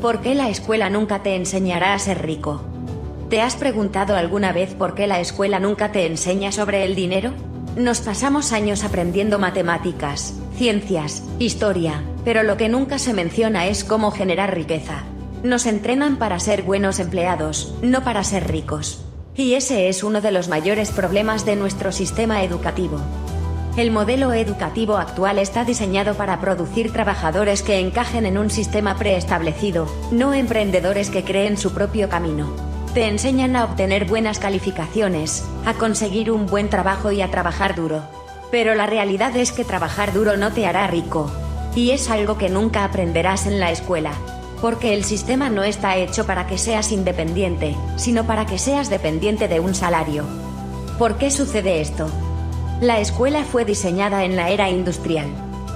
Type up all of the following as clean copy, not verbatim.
¿Por qué la escuela nunca te enseñará a ser rico? ¿Te has preguntado alguna vez por qué la escuela nunca te enseña sobre el dinero? Nos pasamos años aprendiendo matemáticas, ciencias, historia, pero lo que nunca se menciona es cómo generar riqueza. Nos entrenan para ser buenos empleados, no para ser ricos. Y ese es uno de los mayores problemas de nuestro sistema educativo. El modelo educativo actual está diseñado para producir trabajadores que encajen en un sistema preestablecido, no emprendedores que creen su propio camino. Te enseñan a obtener buenas calificaciones, a conseguir un buen trabajo y a trabajar duro. Pero la realidad es que trabajar duro no te hará rico. Y es algo que nunca aprenderás en la escuela. Porque el sistema no está hecho para que seas independiente, sino para que seas dependiente de un salario. ¿Por qué sucede esto? La escuela fue diseñada en la era industrial.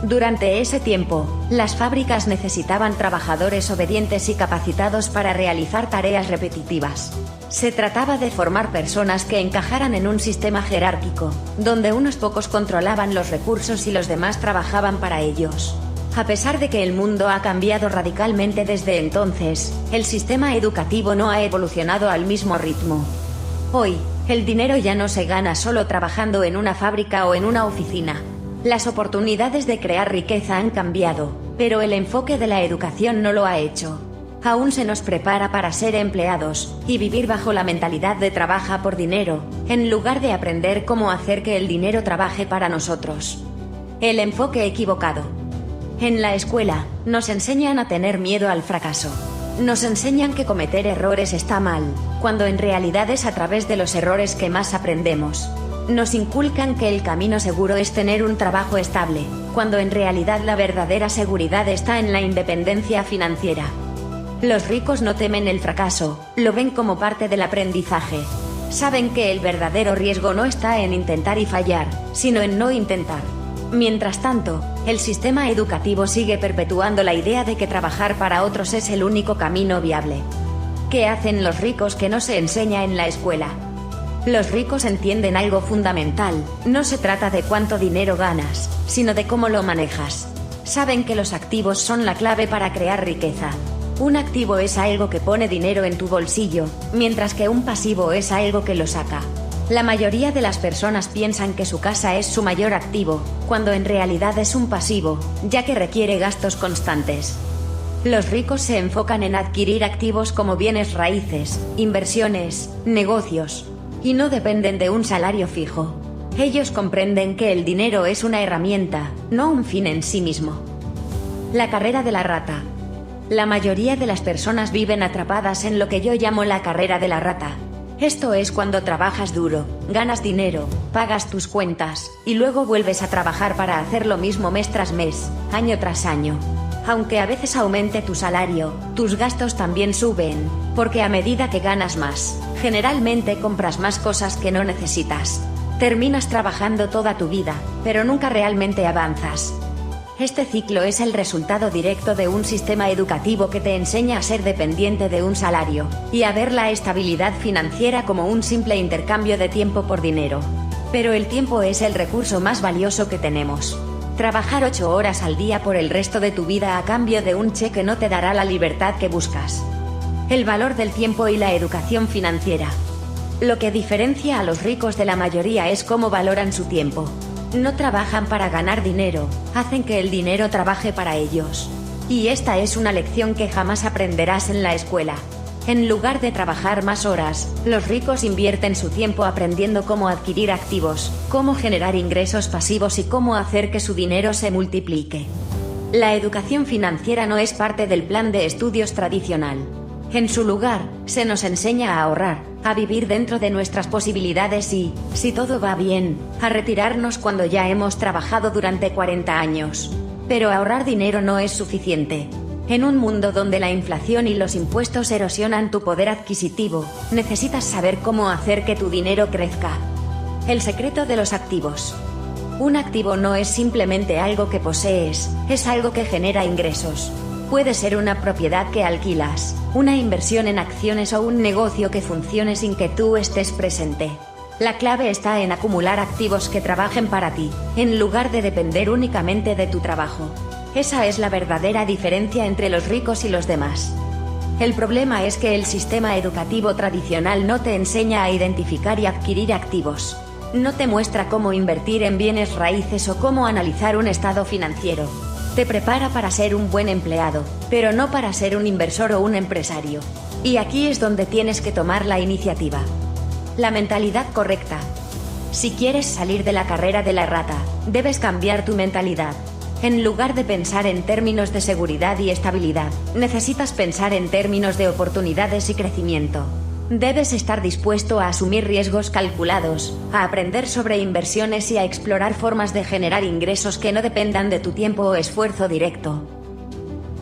Durante ese tiempo, las fábricas necesitaban trabajadores obedientes y capacitados para realizar tareas repetitivas. Se trataba de formar personas que encajaran en un sistema jerárquico, donde unos pocos controlaban los recursos y los demás trabajaban para ellos. A pesar de que el mundo ha cambiado radicalmente desde entonces, el sistema educativo no ha evolucionado al mismo ritmo. Hoy, el dinero ya no se gana solo trabajando en una fábrica o en una oficina. Las oportunidades de crear riqueza han cambiado, pero el enfoque de la educación no lo ha hecho. Aún se nos prepara para ser empleados y vivir bajo la mentalidad de trabaja por dinero, en lugar de aprender cómo hacer que el dinero trabaje para nosotros. El enfoque equivocado. En la escuela, nos enseñan a tener miedo al fracaso. Nos enseñan que cometer errores está mal, cuando en realidad es a través de los errores que más aprendemos. Nos inculcan que el camino seguro es tener un trabajo estable, cuando en realidad la verdadera seguridad está en la independencia financiera. Los ricos no temen el fracaso, lo ven como parte del aprendizaje. Saben que el verdadero riesgo no está en intentar y fallar, sino en no intentar. Mientras tanto, el sistema educativo sigue perpetuando la idea de que trabajar para otros es el único camino viable. ¿Qué hacen los ricos que no se enseña en la escuela? Los ricos entienden algo fundamental: no se trata de cuánto dinero ganas, sino de cómo lo manejas. Saben que los activos son la clave para crear riqueza. Un activo es algo que pone dinero en tu bolsillo, mientras que un pasivo es algo que lo saca. La mayoría de las personas piensan que su casa es su mayor activo, cuando en realidad es un pasivo, ya que requiere gastos constantes. Los ricos se enfocan en adquirir activos como bienes raíces, inversiones, negocios, y no dependen de un salario fijo. Ellos comprenden que el dinero es una herramienta, no un fin en sí mismo. La carrera de la rata. La mayoría de las personas viven atrapadas en lo que yo llamo la carrera de la rata. Esto es cuando trabajas duro, ganas dinero, pagas tus cuentas, y luego vuelves a trabajar para hacer lo mismo mes tras mes, año tras año. Aunque a veces aumente tu salario, tus gastos también suben, porque a medida que ganas más, generalmente compras más cosas que no necesitas. Terminas trabajando toda tu vida, pero nunca realmente avanzas. Este ciclo es el resultado directo de un sistema educativo que te enseña a ser dependiente de un salario, y a ver la estabilidad financiera como un simple intercambio de tiempo por dinero. Pero el tiempo es el recurso más valioso que tenemos. Trabajar 8 horas al día por el resto de tu vida a cambio de un cheque no te dará la libertad que buscas. El valor del tiempo y la educación financiera. Lo que diferencia a los ricos de la mayoría es cómo valoran su tiempo. No trabajan para ganar dinero, hacen que el dinero trabaje para ellos. Y esta es una lección que jamás aprenderás en la escuela. En lugar de trabajar más horas, los ricos invierten su tiempo aprendiendo cómo adquirir activos, cómo generar ingresos pasivos y cómo hacer que su dinero se multiplique. La educación financiera no es parte del plan de estudios tradicional. En su lugar, se nos enseña a ahorrar, a vivir dentro de nuestras posibilidades y, si todo va bien, a retirarnos cuando ya hemos trabajado durante 40 años. Pero ahorrar dinero no es suficiente. En un mundo donde la inflación y los impuestos erosionan tu poder adquisitivo, necesitas saber cómo hacer que tu dinero crezca. El secreto de los activos. Un activo no es simplemente algo que posees, es algo que genera ingresos. Puede ser una propiedad que alquilas, una inversión en acciones o un negocio que funcione sin que tú estés presente. La clave está en acumular activos que trabajen para ti, en lugar de depender únicamente de tu trabajo. Esa es la verdadera diferencia entre los ricos y los demás. El problema es que el sistema educativo tradicional no te enseña a identificar y adquirir activos. No te muestra cómo invertir en bienes raíces o cómo analizar un estado financiero. Te prepara para ser un buen empleado, pero no para ser un inversor o un empresario. Y aquí es donde tienes que tomar la iniciativa. La mentalidad correcta. Si quieres salir de la carrera de la rata, debes cambiar tu mentalidad. En lugar de pensar en términos de seguridad y estabilidad, necesitas pensar en términos de oportunidades y crecimiento. Debes estar dispuesto a asumir riesgos calculados, a aprender sobre inversiones y a explorar formas de generar ingresos que no dependan de tu tiempo o esfuerzo directo.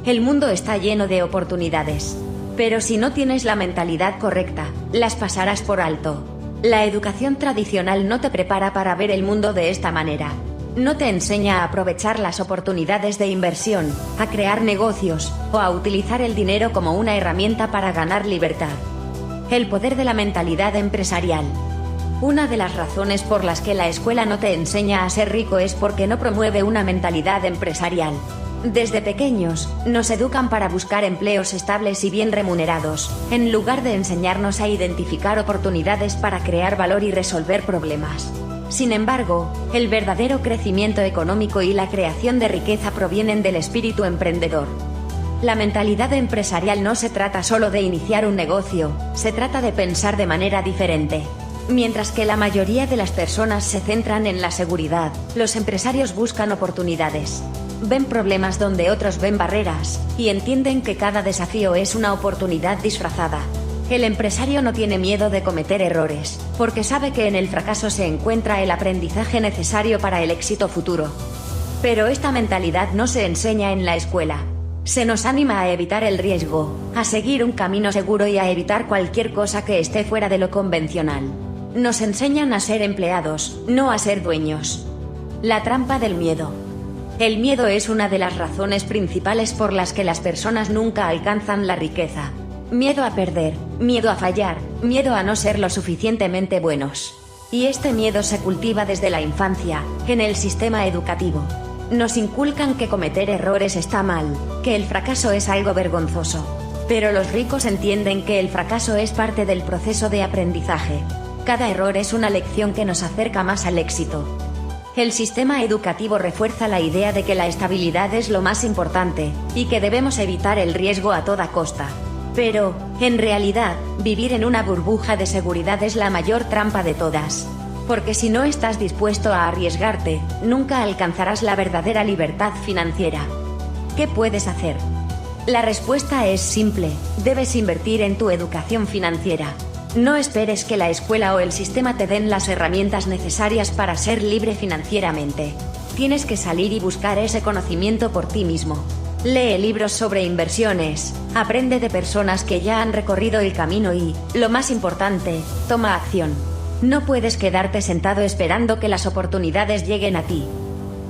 El mundo está lleno de oportunidades. Pero si no tienes la mentalidad correcta, las pasarás por alto. La educación tradicional no te prepara para ver el mundo de esta manera. No te enseña a aprovechar las oportunidades de inversión, a crear negocios, o a utilizar el dinero como una herramienta para ganar libertad. El poder de la mentalidad empresarial. Una de las razones por las que la escuela no te enseña a ser rico es porque no promueve una mentalidad empresarial. Desde pequeños, nos educan para buscar empleos estables y bien remunerados, en lugar de enseñarnos a identificar oportunidades para crear valor y resolver problemas. Sin embargo, el verdadero crecimiento económico y la creación de riqueza provienen del espíritu emprendedor. La mentalidad empresarial no se trata solo de iniciar un negocio, se trata de pensar de manera diferente. Mientras que la mayoría de las personas se centran en la seguridad, los empresarios buscan oportunidades. Ven problemas donde otros ven barreras, y entienden que cada desafío es una oportunidad disfrazada. El empresario no tiene miedo de cometer errores, porque sabe que en el fracaso se encuentra el aprendizaje necesario para el éxito futuro. Pero esta mentalidad no se enseña en la escuela. Se nos anima a evitar el riesgo, a seguir un camino seguro y a evitar cualquier cosa que esté fuera de lo convencional. Nos enseñan a ser empleados, no a ser dueños. La trampa del miedo. El miedo es una de las razones principales por las que las personas nunca alcanzan la riqueza. Miedo a perder, miedo a fallar, miedo a no ser lo suficientemente buenos. Y este miedo se cultiva desde la infancia, en el sistema educativo. Nos inculcan que cometer errores está mal, que el fracaso es algo vergonzoso. Pero los ricos entienden que el fracaso es parte del proceso de aprendizaje. Cada error es una lección que nos acerca más al éxito. El sistema educativo refuerza la idea de que la estabilidad es lo más importante, y que debemos evitar el riesgo a toda costa. Pero, en realidad, vivir en una burbuja de seguridad es la mayor trampa de todas. Porque si no estás dispuesto a arriesgarte, nunca alcanzarás la verdadera libertad financiera. ¿Qué puedes hacer? La respuesta es simple: debes invertir en tu educación financiera. No esperes que la escuela o el sistema te den las herramientas necesarias para ser libre financieramente. Tienes que salir y buscar ese conocimiento por ti mismo. Lee libros sobre inversiones, aprende de personas que ya han recorrido el camino y, lo más importante, toma acción. No puedes quedarte sentado esperando que las oportunidades lleguen a ti.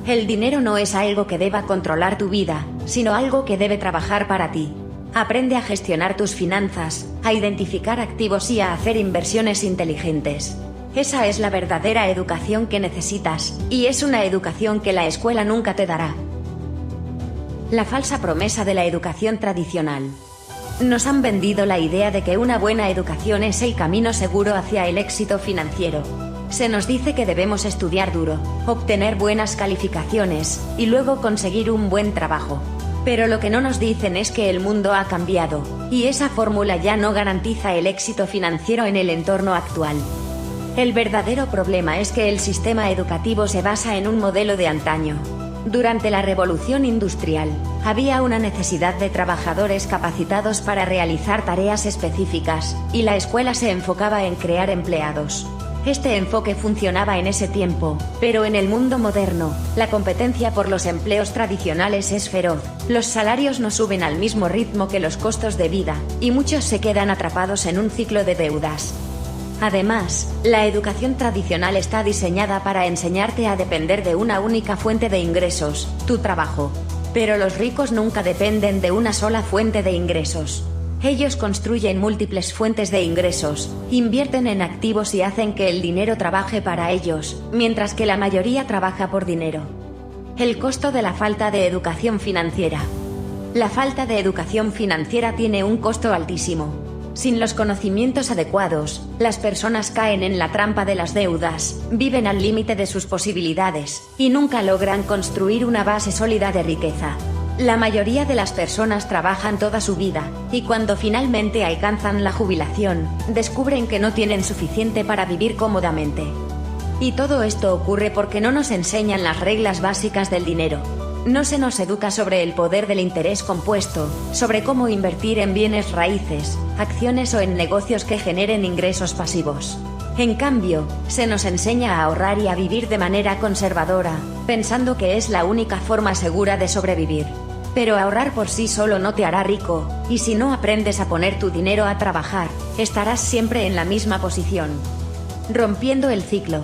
El dinero no es algo que deba controlar tu vida, sino algo que debe trabajar para ti. Aprende a gestionar tus finanzas, a identificar activos y a hacer inversiones inteligentes. Esa es la verdadera educación que necesitas, y es una educación que la escuela nunca te dará. La falsa promesa de la educación tradicional. Nos han vendido la idea de que una buena educación es el camino seguro hacia el éxito financiero. Se nos dice que debemos estudiar duro, obtener buenas calificaciones, y luego conseguir un buen trabajo. Pero lo que no nos dicen es que el mundo ha cambiado, y esa fórmula ya no garantiza el éxito financiero en el entorno actual. El verdadero problema es que el sistema educativo se basa en un modelo de antaño. Durante la Revolución Industrial, había una necesidad de trabajadores capacitados para realizar tareas específicas, y la escuela se enfocaba en crear empleados. Este enfoque funcionaba en ese tiempo, pero en el mundo moderno, la competencia por los empleos tradicionales es feroz, los salarios no suben al mismo ritmo que los costos de vida, y muchos se quedan atrapados en un ciclo de deudas. Además, la educación tradicional está diseñada para enseñarte a depender de una única fuente de ingresos, tu trabajo. Pero los ricos nunca dependen de una sola fuente de ingresos. Ellos construyen múltiples fuentes de ingresos, invierten en activos y hacen que el dinero trabaje para ellos, mientras que la mayoría trabaja por dinero. El costo de la falta de educación financiera. La falta de educación financiera tiene un costo altísimo. Sin los conocimientos adecuados, las personas caen en la trampa de las deudas, viven al límite de sus posibilidades, y nunca logran construir una base sólida de riqueza. La mayoría de las personas trabajan toda su vida, y cuando finalmente alcanzan la jubilación, descubren que no tienen suficiente para vivir cómodamente. Y todo esto ocurre porque no nos enseñan las reglas básicas del dinero. No se nos educa sobre el poder del interés compuesto, sobre cómo invertir en bienes raíces, acciones o en negocios que generen ingresos pasivos. En cambio, se nos enseña a ahorrar y a vivir de manera conservadora, pensando que es la única forma segura de sobrevivir. Pero ahorrar por sí solo no te hará rico, y si no aprendes a poner tu dinero a trabajar, estarás siempre en la misma posición. Rompiendo el ciclo.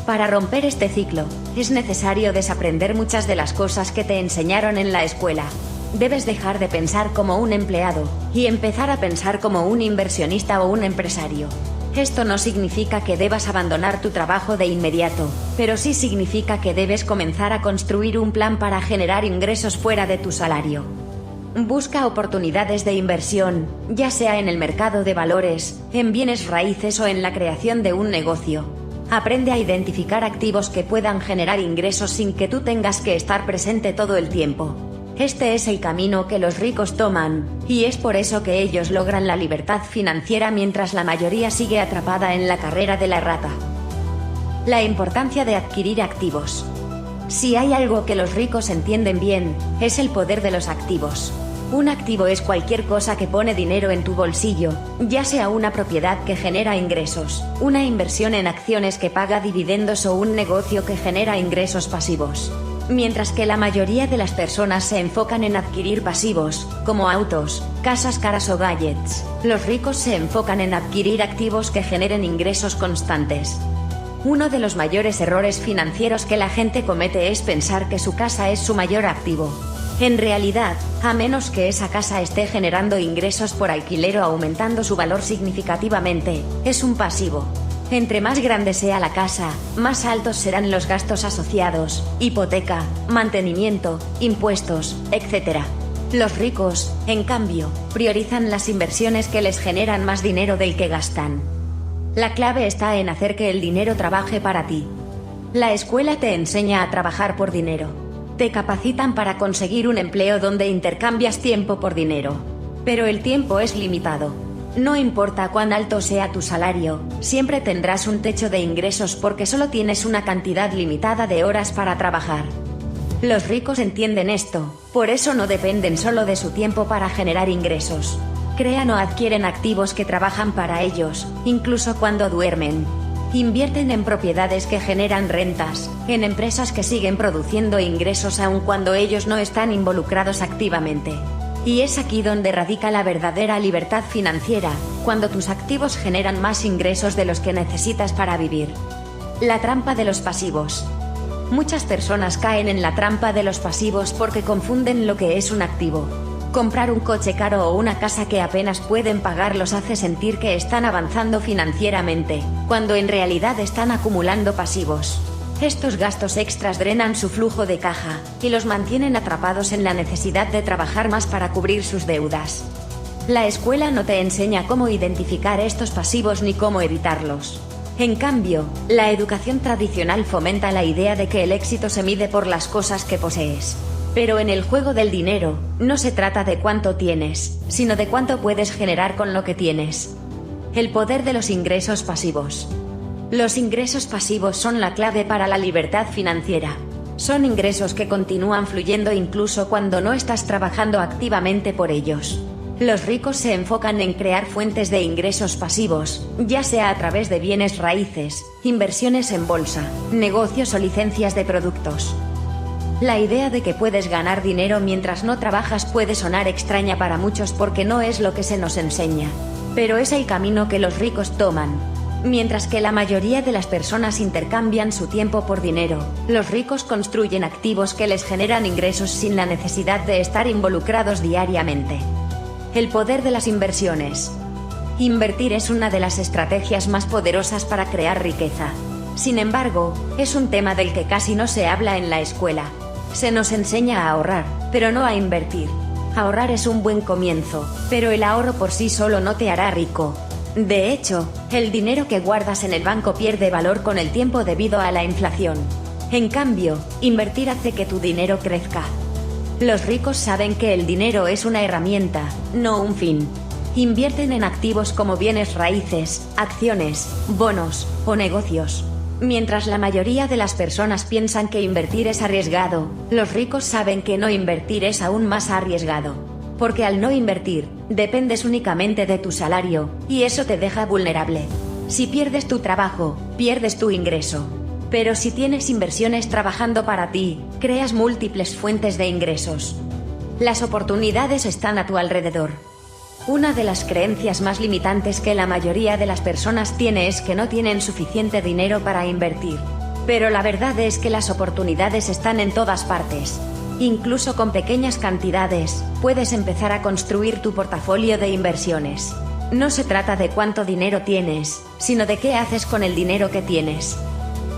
Para romper este ciclo, es necesario desaprender muchas de las cosas que te enseñaron en la escuela. Debes dejar de pensar como un empleado, y empezar a pensar como un inversionista o un empresario. Esto no significa que debas abandonar tu trabajo de inmediato, pero sí significa que debes comenzar a construir un plan para generar ingresos fuera de tu salario. Busca oportunidades de inversión, ya sea en el mercado de valores, en bienes raíces o en la creación de un negocio. Aprende a identificar activos que puedan generar ingresos sin que tú tengas que estar presente todo el tiempo. Este es el camino que los ricos toman, y es por eso que ellos logran la libertad financiera mientras la mayoría sigue atrapada en la carrera de la rata. La importancia de adquirir activos. Si hay algo que los ricos entienden bien, es el poder de los activos. Un activo es cualquier cosa que pone dinero en tu bolsillo, ya sea una propiedad que genera ingresos, una inversión en acciones que paga dividendos o un negocio que genera ingresos pasivos. Mientras que la mayoría de las personas se enfocan en adquirir pasivos, como autos, casas caras o gadgets, los ricos se enfocan en adquirir activos que generen ingresos constantes. Uno de los mayores errores financieros que la gente comete es pensar que su casa es su mayor activo. En realidad, a menos que esa casa esté generando ingresos por alquiler o aumentando su valor significativamente, es un pasivo. Entre más grande sea la casa, más altos serán los gastos asociados, hipoteca, mantenimiento, impuestos, etc. Los ricos, en cambio, priorizan las inversiones que les generan más dinero del que gastan. La clave está en hacer que el dinero trabaje para ti. La escuela te enseña a trabajar por dinero. Te capacitan para conseguir un empleo donde intercambias tiempo por dinero. Pero el tiempo es limitado. No importa cuán alto sea tu salario, siempre tendrás un techo de ingresos porque solo tienes una cantidad limitada de horas para trabajar. Los ricos entienden esto, por eso no dependen solo de su tiempo para generar ingresos. Crean o adquieren activos que trabajan para ellos, incluso cuando duermen. Invierten en propiedades que generan rentas, en empresas que siguen produciendo ingresos aun cuando ellos no están involucrados activamente. Y es aquí donde radica la verdadera libertad financiera, cuando tus activos generan más ingresos de los que necesitas para vivir. La trampa de los pasivos. Muchas personas caen en la trampa de los pasivos porque confunden lo que es un activo. Comprar un coche caro o una casa que apenas pueden pagar los hace sentir que están avanzando financieramente, cuando en realidad están acumulando pasivos. Estos gastos extras drenan su flujo de caja, y los mantienen atrapados en la necesidad de trabajar más para cubrir sus deudas. La escuela no te enseña cómo identificar estos pasivos ni cómo evitarlos. En cambio, la educación tradicional fomenta la idea de que el éxito se mide por las cosas que posees. Pero en el juego del dinero, no se trata de cuánto tienes, sino de cuánto puedes generar con lo que tienes. El poder de los ingresos pasivos. Los ingresos pasivos son la clave para la libertad financiera. Son ingresos que continúan fluyendo incluso cuando no estás trabajando activamente por ellos. Los ricos se enfocan en crear fuentes de ingresos pasivos, ya sea a través de bienes raíces, inversiones en bolsa, negocios o licencias de productos. La idea de que puedes ganar dinero mientras no trabajas puede sonar extraña para muchos porque no es lo que se nos enseña. Pero es el camino que los ricos toman. Mientras que la mayoría de las personas intercambian su tiempo por dinero, los ricos construyen activos que les generan ingresos sin la necesidad de estar involucrados diariamente. El poder de las inversiones. Invertir es una de las estrategias más poderosas para crear riqueza. Sin embargo, es un tema del que casi no se habla en la escuela. Se nos enseña a ahorrar, pero no a invertir. Ahorrar es un buen comienzo, pero el ahorro por sí solo no te hará rico. De hecho, el dinero que guardas en el banco pierde valor con el tiempo debido a la inflación. En cambio, invertir hace que tu dinero crezca. Los ricos saben que el dinero es una herramienta, no un fin. Invierten en activos como bienes raíces, acciones, bonos o negocios. Mientras la mayoría de las personas piensan que invertir es arriesgado, los ricos saben que no invertir es aún más arriesgado. Porque al no invertir, dependes únicamente de tu salario, y eso te deja vulnerable. Si pierdes tu trabajo, pierdes tu ingreso. Pero si tienes inversiones trabajando para ti, creas múltiples fuentes de ingresos. Las oportunidades están a tu alrededor. Una de las creencias más limitantes que la mayoría de las personas tiene es que no tienen suficiente dinero para invertir. Pero la verdad es que las oportunidades están en todas partes. Incluso con pequeñas cantidades, puedes empezar a construir tu portafolio de inversiones. No se trata de cuánto dinero tienes, sino de qué haces con el dinero que tienes.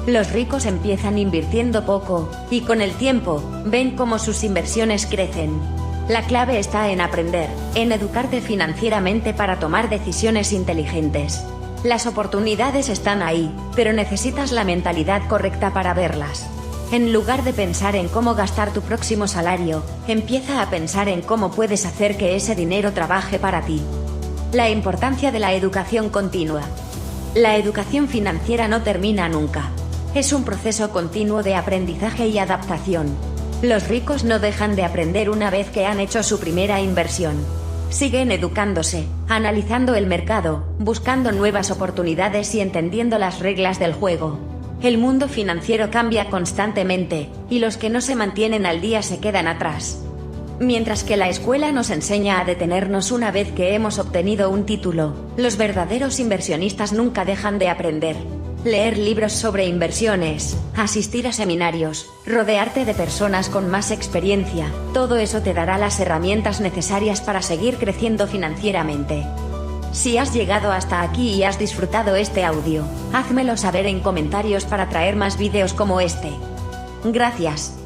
Los ricos empiezan invirtiendo poco, y con el tiempo, ven cómo sus inversiones crecen. La clave está en aprender, en educarte financieramente para tomar decisiones inteligentes. Las oportunidades están ahí, pero necesitas la mentalidad correcta para verlas. En lugar de pensar en cómo gastar tu próximo salario, empieza a pensar en cómo puedes hacer que ese dinero trabaje para ti. La importancia de la educación continua. La educación financiera no termina nunca. Es un proceso continuo de aprendizaje y adaptación. Los ricos no dejan de aprender una vez que han hecho su primera inversión. Siguen educándose, analizando el mercado, buscando nuevas oportunidades y entendiendo las reglas del juego. El mundo financiero cambia constantemente, y los que no se mantienen al día se quedan atrás. Mientras que la escuela nos enseña a detenernos una vez que hemos obtenido un título, los verdaderos inversionistas nunca dejan de aprender. Leer libros sobre inversiones, asistir a seminarios, rodearte de personas con más experiencia, todo eso te dará las herramientas necesarias para seguir creciendo financieramente. Si has llegado hasta aquí y has disfrutado este audio, házmelo saber en comentarios para traer más vídeos como este. Gracias.